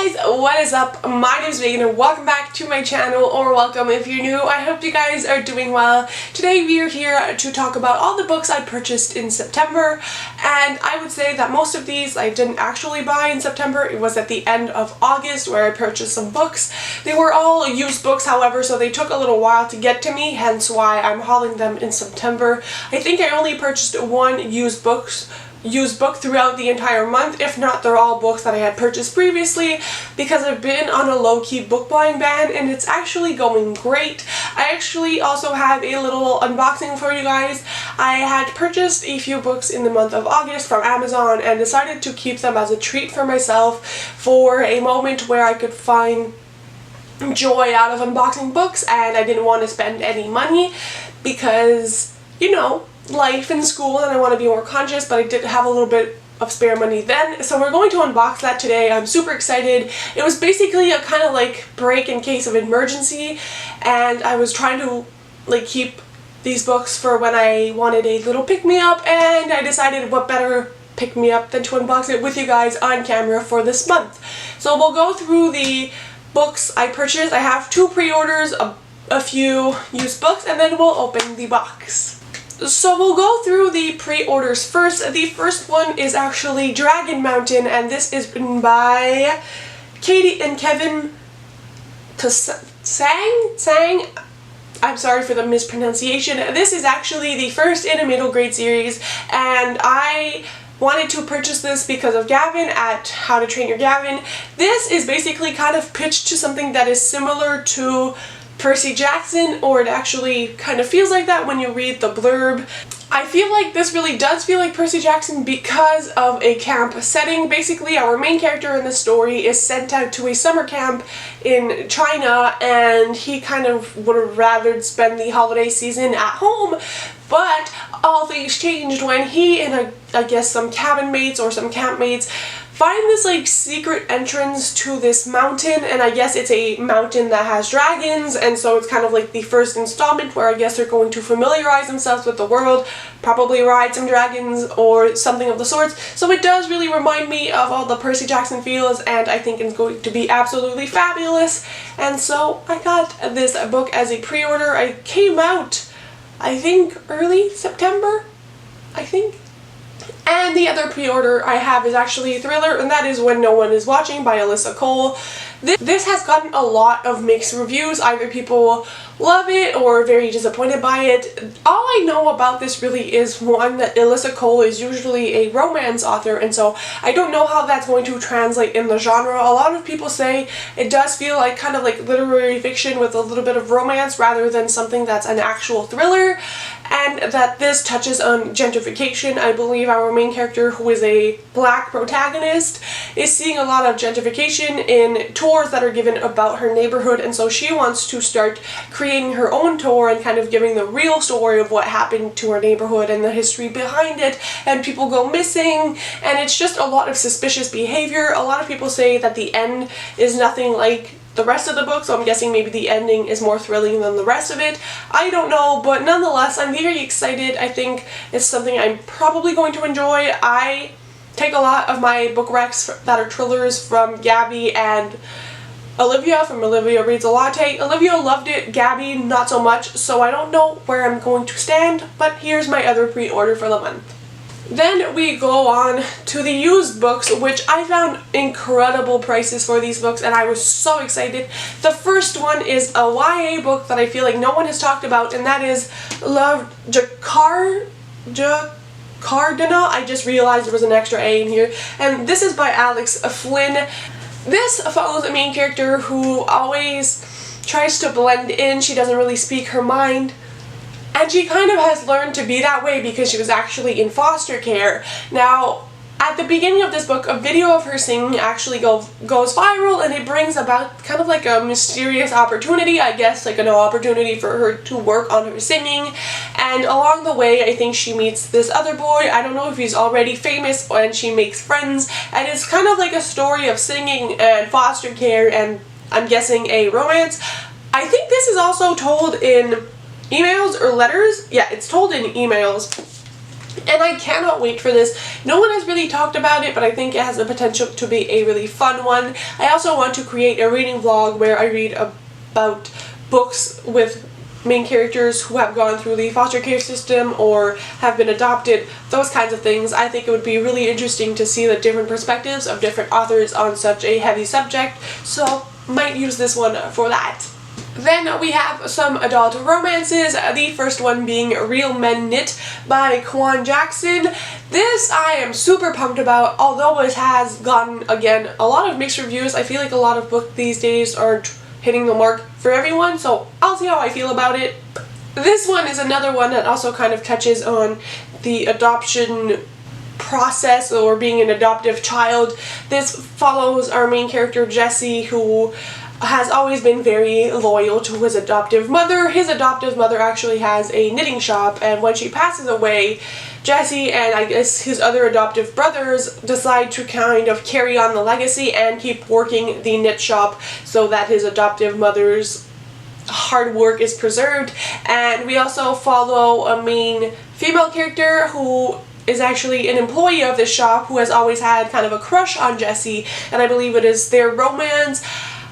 Hey guys, what is up? My name is Megan and welcome back to my channel, or welcome if you're new. I hope you guys are doing well. Today we are here to talk about all the books I purchased in September, and I would say that most of these I didn't actually buy in September. It was at the end of August where I purchased some books. They were all used books, however, so they took a little while to get to me, hence why I'm hauling them in September. I think I only purchased one used book throughout the entire month. If not, they're all books that I had purchased previously, because I've been on a low-key book buying ban and it's actually going great. I actually also have a little unboxing for you guys. I had purchased a few books in the month of August from Amazon and decided to keep them as a treat for myself for a moment where I could find joy out of unboxing books, and I didn't want to spend any money because, you know, life in school and I want to be more conscious, but I did have a little bit of spare money then, so we're going to unbox that today. I'm super excited. It was basically a kind of like break in case of emergency, and I was trying to like keep these books for when I wanted a little pick-me-up, and I decided what better pick-me-up than to unbox it with you guys on camera for this month. So we'll go through the books I purchased. I have 2 pre-orders, a few used books, and then we'll open the box. So we'll go through the pre-orders first. The first one is actually Dragon Mountain, and this is written by Katie and Kevin Sang. I'm sorry for the mispronunciation. This is actually the first in a middle grade series, and I wanted to purchase this because of Gavin at How to Train Your Gavin. This is basically kind of pitched to something that is similar to Percy Jackson, or it actually kind of feels like that when you read the blurb. I feel like this really does feel like Percy Jackson because of a camp setting. Basically, our main character in the story is sent out to a summer camp in China, and he kind of would have rather spend the holiday season at home, but all things changed when he and I guess some cabin mates or some campmates find this like secret entrance to this mountain, and I guess it's a mountain that has dragons, and so it's kind of like the first installment where I guess they're going to familiarize themselves with the world, probably ride some dragons or something of the sorts. So it does really remind me of all the Percy Jackson feels, and I think it's going to be absolutely fabulous. And so I got this book as a pre-order. I came out, I think, early September, I think. And the other pre-order I have is actually a thriller, and that is When No One Is Watching by Alyssa Cole. This has gotten a lot of mixed reviews. Either people love it or are very disappointed by it. All I know about this really is, one, that Alyssa Cole is usually a romance author, and so I don't know how that's going to translate in the genre. A lot of people say it does feel like kind of like literary fiction with a little bit of romance rather than something that's an actual thriller, and that this touches on gentrification. I believe our main character, who is a black protagonist, is seeing a lot of gentrification in tours that are given about her neighborhood, and so she wants to start creating her own tour and kind of giving the real story of what happened to her neighborhood and the history behind it, and people go missing, and it's just a lot of suspicious behavior. A lot of people say that the end is nothing like the rest of the book, so I'm guessing maybe the ending is more thrilling than the rest of it. I don't know, but nonetheless, I'm very excited. I think it's something I'm probably going to enjoy. I take a lot of my book recs that are thrillers from Gabby and Olivia from Olivia Reads a Latte. Olivia loved it, Gabby not so much, so I don't know where I'm going to stand, but here's my other pre-order for the month. Then we go on to the used books, which I found incredible prices for these books, and I was so excited. The first one is a YA book that I feel like no one has talked about, and that is Love Jacardina. I just realized there was an extra A in here, and this is by Alex Flynn. This follows a main character who always tries to blend in. She doesn't really speak her mind, and she kind of has learned to be that way because she was actually in foster care. Now, at the beginning of this book, a video of her singing actually goes viral, and it brings about kind of like a mysterious opportunity, I guess, like an opportunity for her to work on her singing. And along the way, I think she meets this other boy. I don't know if he's already famous, and she makes friends, and it's kind of like a story of singing and foster care, and I'm guessing a romance. I think this is also told in emails or letters. Yeah, it's told in emails. And I cannot wait for this. No one has really talked about it, but I think it has the potential to be a really fun one. I also want to create a reading vlog where I read about books with main characters who have gone through the foster care system or have been adopted, those kinds of things. I think it would be really interesting to see the different perspectives of different authors on such a heavy subject, so might use this one for that. Then we have some adult romances, the first one being Real Men Knit by Kwan Jackson. This I am super pumped about, although it has gotten, again, a lot of mixed reviews. I feel like a lot of books these days aren't hitting the mark for everyone, so I'll see how I feel about it. This one is another one that also kind of touches on the adoption process or being an adoptive child. This follows our main character Jesse, who has always been very loyal to his adoptive mother. His adoptive mother actually has a knitting shop, and when she passes away, Jesse and I guess his other adoptive brothers decide to kind of carry on the legacy and keep working the knit shop so that his adoptive mother's hard work is preserved. And we also follow a main female character who is actually an employee of this shop who has always had kind of a crush on Jesse, and I believe it is their romance.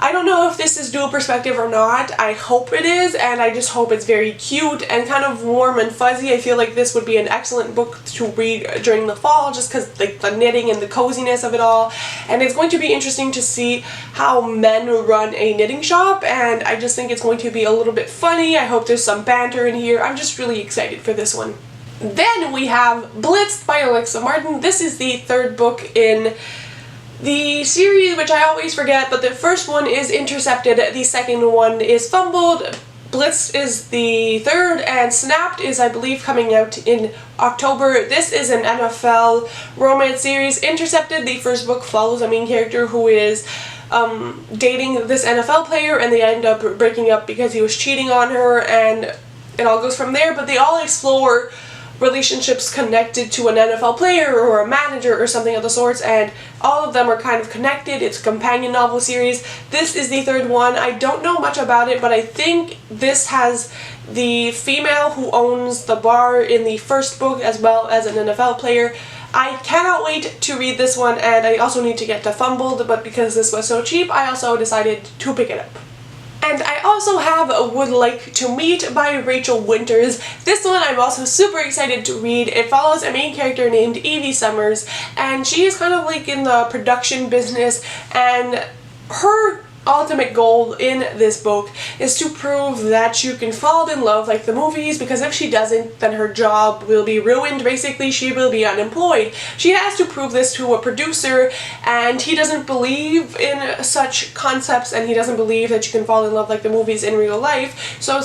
I don't know if this is dual perspective or not. I hope it is, and I just hope it's very cute and kind of warm and fuzzy. I feel like this would be an excellent book to read during the fall, just because like the knitting and the coziness of it all. And it's going to be interesting to see how men run a knitting shop, and I just think it's going to be a little bit funny. I hope there's some banter in here. I'm just really excited for this one. Then we have Blitzed by Alexa Martin. This is the third book in the series, which I always forget, but the first one is Intercepted, the second one is Fumbled, Blitz is the third, and Snapped is, I believe, coming out in October. This is an NFL romance series. Intercepted, the first book, follows a main character who is dating this NFL player, and they end up breaking up because he was cheating on her, and it all goes from there, but they all explore relationships connected to an NFL player or a manager or something of the sorts, and all of them are kind of connected. It's a companion novel series. This is the third one. I don't know much about it, but I think this has the female who owns the bar in the first book as well as an NFL player. I cannot wait to read this one, and I also need to get to Fumbled, but because this was so cheap, I also decided to pick it up. And I also have Would Like to Meet by Rachel Winters. This one I'm also super excited to read. It follows a main character named Evie Summers, and she is kind of like in the production business, and her ultimate goal in this book is to prove that you can fall in love like the movies, because if she doesn't, then her job will be ruined. Basically, she will be unemployed. She has to prove this to a producer, and he doesn't believe in such concepts, and he doesn't believe that you can fall in love like the movies in real life. So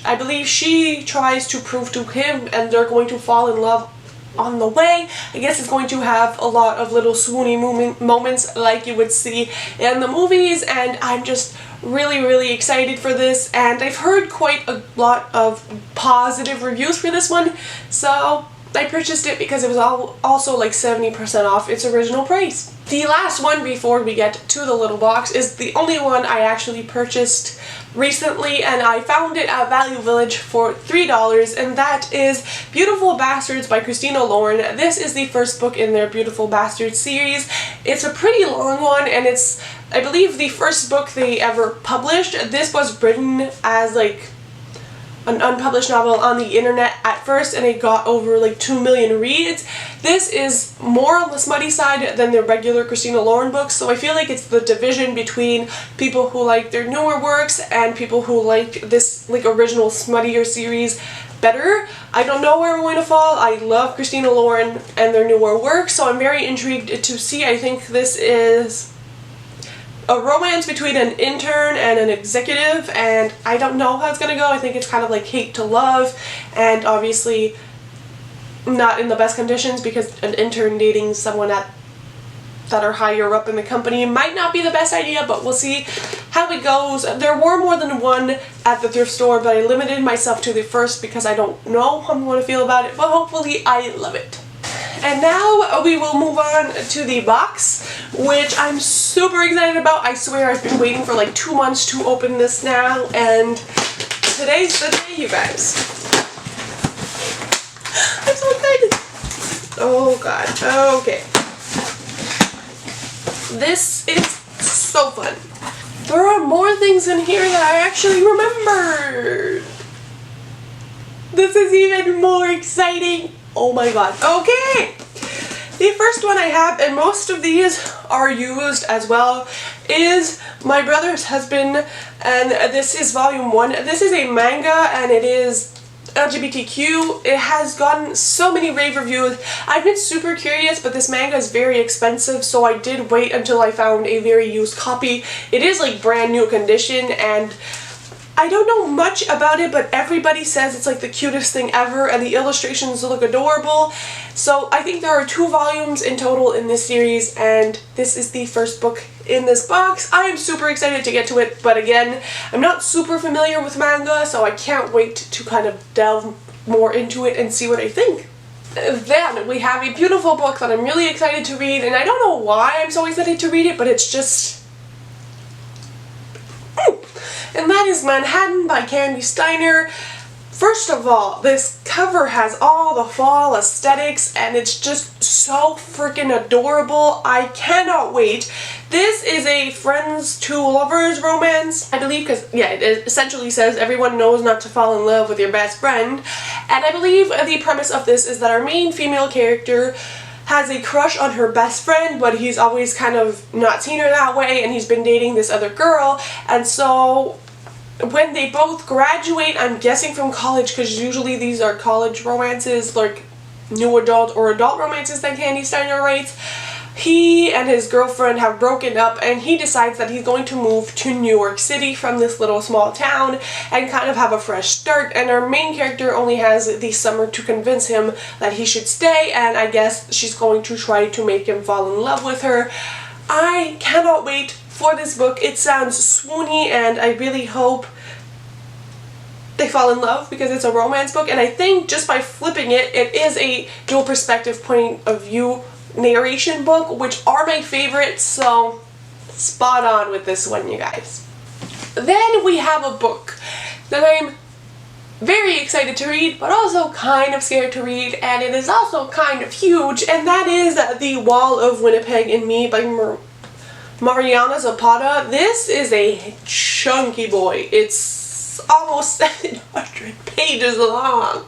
I believe she tries to prove to him, and they're going to fall in love on the way. I guess it's going to have a lot of little swoony moments like you would see in the movies, and I'm just really excited for this, and I've heard quite a lot of positive reviews for this one, so I purchased it because it was also like 70% off its original price. The last one before we get to the little box is the only one I actually purchased recently, and I found it at Value Village for $3, and that is Beautiful Bastards by Christina Lauren. This is the first book in their Beautiful Bastards series. It's a pretty long one, and it's, I believe, the first book they ever published. This was written as like an unpublished novel on the internet at first, and it got over like 2 million reads. This is more on the smutty side than the regular Christina Lauren books, so I feel like it's the division between people who like their newer works and people who like this like original smuttier series better. I don't know where we're going to fall. I love Christina Lauren and their newer work, so I'm very intrigued to see. I think this is a romance between an intern and an executive, and I don't know how it's gonna go. I think it's kind of like hate to love, and obviously not in the best conditions, because an intern dating someone that are higher up in the company might not be the best idea, but we'll see how it goes. There were more than one at the thrift store, but I limited myself to the first because I don't know how I'm going to feel about it, but hopefully I love it. And now we will move on to the box, which I'm super excited about. I swear I've been waiting for like 2 months to open this now, and today's the day, you guys. I'm so excited. Oh god, okay. This is so fun. There are more things in here that I actually remembered. This is even more exciting. Oh my god. Okay. The first one I have, and most of these are used as well, is My Brother's Husband, and this is volume 1. This is a manga, and it is LGBTQ. It has gotten so many rave reviews. I've been super curious, but this manga is very expensive, so I did wait until I found a very used copy. It is like brand new condition, and I don't know much about it, but everybody says it's like the cutest thing ever, and the illustrations look adorable. So I think there are 2 volumes in total in this series, and this is the first book in this box. I am super excited to get to it, but again, I'm not super familiar with manga, so I can't wait to kind of delve more into it and see what I think. Then we have a beautiful book that I'm really excited to read, and I don't know why I'm so excited to read it, but it's just... and that is Manhattan by Candy Steiner. First of all, this cover has all the fall aesthetics, and it's just so freaking adorable. I cannot wait. This is a friends to lovers romance, I believe, because yeah, it essentially says everyone knows not to fall in love with your best friend. And I believe the premise of this is that our main female character has a crush on her best friend, but he's always kind of not seen her that way, and he's been dating this other girl. And so when they both graduate, I'm guessing from college, because usually these are college romances, like new adult or adult romances that Candy Steiner writes, he and his girlfriend have broken up, and he decides that he's going to move to New York City from this little small town and kind of have a fresh start. And our main character only has the summer to convince him that he should stay, and I guess she's going to try to make him fall in love with her. I cannot wait for this book. It sounds swoony, and I really hope they fall in love, because it's a romance book, and I think just by flipping it, it is a dual perspective point of view narration book, which are my favorites, so spot on with this one, you guys. Then we have a book that I'm very excited to read, but also kind of scared to read, and it is also kind of huge, and that is The Wall of Winnipeg and Me by Mariana Zapata. This is a chunky boy. It's almost 700 pages long.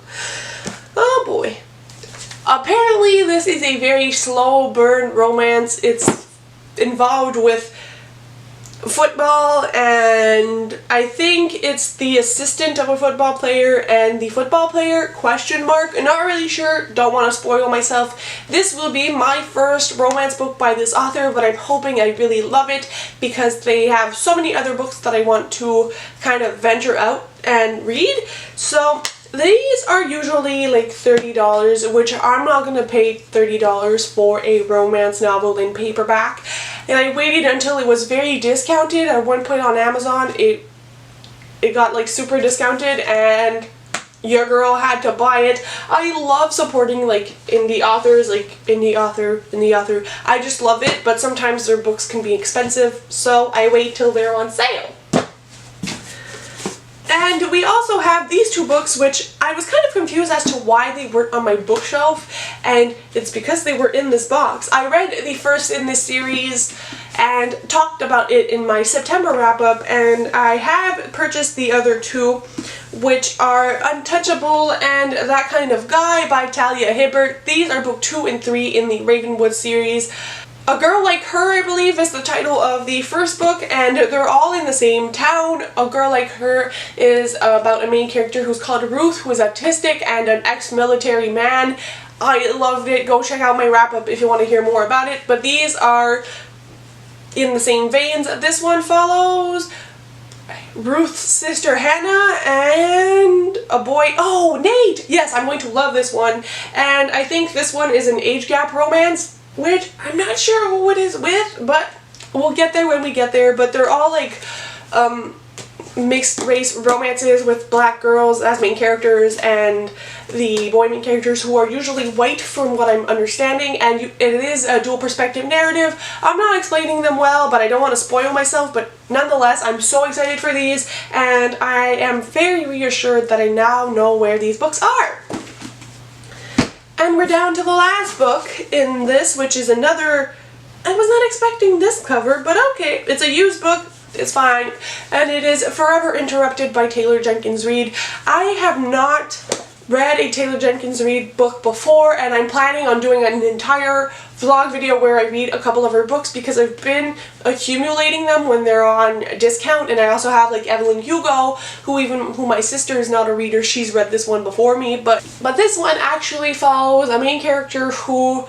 Oh boy. Apparently this is a very slow burn romance. It's involved with football, and I think it's the assistant of a football player and the football player, question mark, not really sure, don't want to spoil myself. This will be my first romance book by this author, but I'm hoping I really love it, because they have so many other books that I want to kind of venture out and read. So these are usually like $30, which I'm not going to pay $30 for a romance novel in paperback. And I waited until it was very discounted. At one point on Amazon, it got like super discounted, and your girl had to buy it. I love supporting like indie authors, like indie author. I just love it, but sometimes their books can be expensive, so I wait till they're on sale. And we also have these 2 books, which I was kind of confused as to why they weren't on my bookshelf, and it's because they were in this box. I read the first in this series and talked about it in my September wrap-up, and I have purchased the other 2, which are Untouchable and That Kind of Guy by Talia Hibbert. These are book 2 and 3 in the Ravenwood series. A Girl Like Her, I believe, is the title of the first book, and they're all in the same town. A Girl Like Her is about a main character who's called Ruth, who is autistic and an ex-military man. I loved it. Go check out my wrap-up if you want to hear more about it. But these are in the same veins. This one follows Ruth's sister Hannah and a boy, oh, Nate! Yes, I'm going to love this one. And I think this one is an age gap romance, which I'm not sure who it is with, but we'll get there when we get there. But they're all like mixed race romances with black girls as main characters, and the boy main characters who are usually white from what I'm understanding, and it is a dual perspective narrative. I'm not explaining them well, but I don't want to spoil myself, but nonetheless, I'm so excited for these, and I am very reassured that I now know where these books are. And we're down to the last book in this, which is another, I was not expecting this cover, but okay, it's a used book, it's fine, and it is Forever Interrupted by Taylor Jenkins Reid. I have not read a Taylor Jenkins Reid book before, and I'm planning on doing an entire vlog video where I read a couple of her books because I've been accumulating them when they're on discount. And I also have like Evelyn Hugo, who my sister is not a reader, she's read this one before me, but this one actually follows a main character who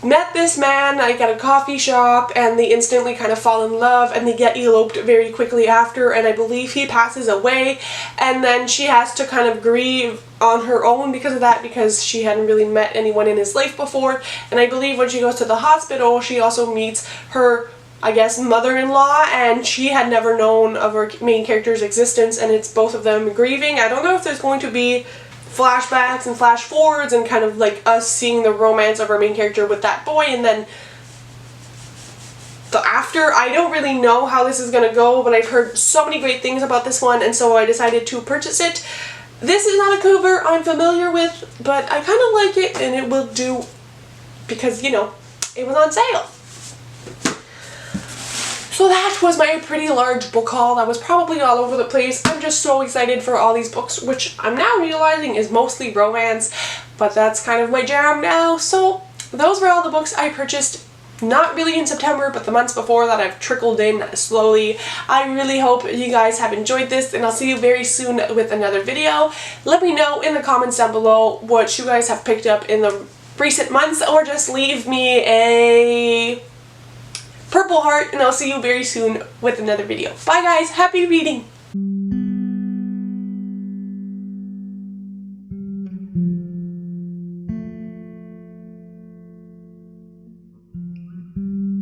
met this man like at a coffee shop, and they instantly kind of fall in love, and they get eloped very quickly after, and I believe he passes away, and then she has to kind of grieve on her own because of that, because she hadn't really met anyone in his life before. And I believe when she goes to the hospital, she also meets her, I guess, mother-in-law, and she had never known of her main character's existence, and it's both of them grieving. I don't know if there's going to be flashbacks and flash forwards and kind of like us seeing the romance of our main character with that boy, and then the after. I don't really know how this is gonna go, but I've heard so many great things about this one, and so I decided to purchase it. This is not a cover I'm familiar with, but I kind of like it, and it will do because, you know, it was on sale. So that was my pretty large book haul that was probably all over the place. I'm just so excited for all these books, which I'm now realizing is mostly romance, but that's kind of my jam now. So those were all the books I purchased, not really in September, but the months before that I've trickled in slowly. I really hope you guys have enjoyed this, and I'll see you very soon with another video. Let me know in the comments down below what you guys have picked up in the recent months, or just leave me a purple heart, and I'll see you very soon with another video. Bye guys, happy reading!